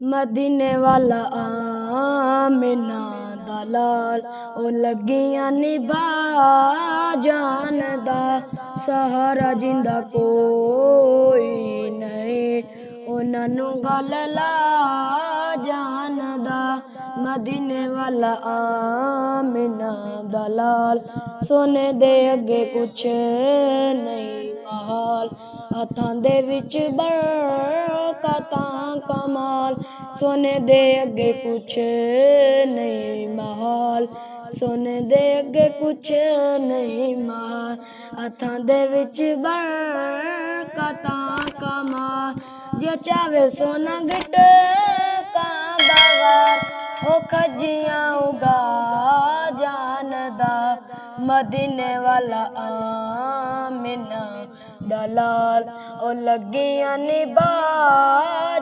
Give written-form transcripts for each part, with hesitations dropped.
मदीने वाला आमिना दलाल ओ लगियां निभा जानदा सहारा जिंदा कोई नहीं उन्हां नूं गल ला जानदा मदीने वाला आमिना दलाल सोने दे अगे कुछ नहीं महाल हत्थां दे विच बरकतां कमाल सोने दे अगे कुछ नहीं महाल सोने दे अगे कुछ नहीं महाल हत्थां दे विच बरकतां कमाल जे चावे सोना गिट कां बगार ओ खजियां उगा जानदा मदीने वाला आमिना दलाल ओ लगियां निभा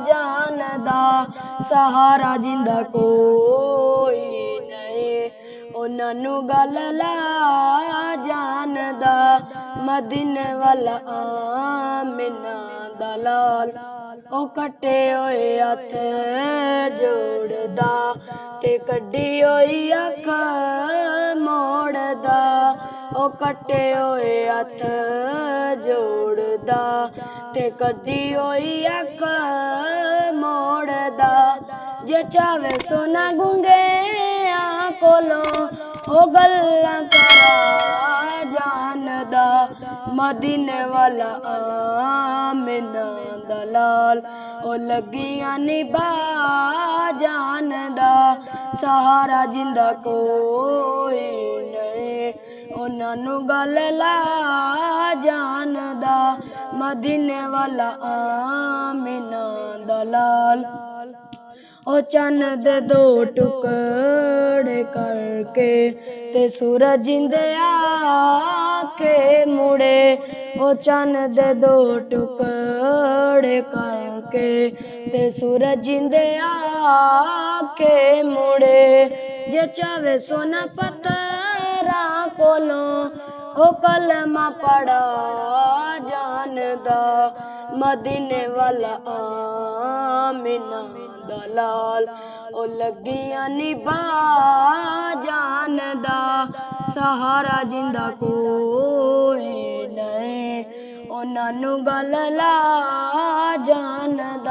जानदा सहारा जिंदा कोई नहीं उन्हां नूं गल ला जानदा मदीने वाला आमिना दलाल ओ कटे होए हथ जोड़दा ते कड्डी होई अख मोड़दा ओ कटे होए हथ जोड़दा ते कड्डी होई अख मोड़दा जे चावे सोना गुंगे कोलों ओ गल्लां करा जानदा मदीने वाला आमिना दलाल ओ लगियां निभा जानदा सहारा जिंदा कोई नहीं उन्हां नूं गल ला जानदा मदीने वाला आमिना दलाल ओ चन्न दे दो टुकड़े करके ते सूरज जिंदे आके मुड़े ओ चन्न दे दो टुकड़े करके ते सूरज जिंदे आके मुड़े जे चावे सोना पत्थरा कोलों ओ कलमा पढ़ा जानदा मदीने वाला आमिना दलाल ओ लगियां निभा जानदा सहारा जिंदा कोई नहीं उन्हां नूं गल ला जानदा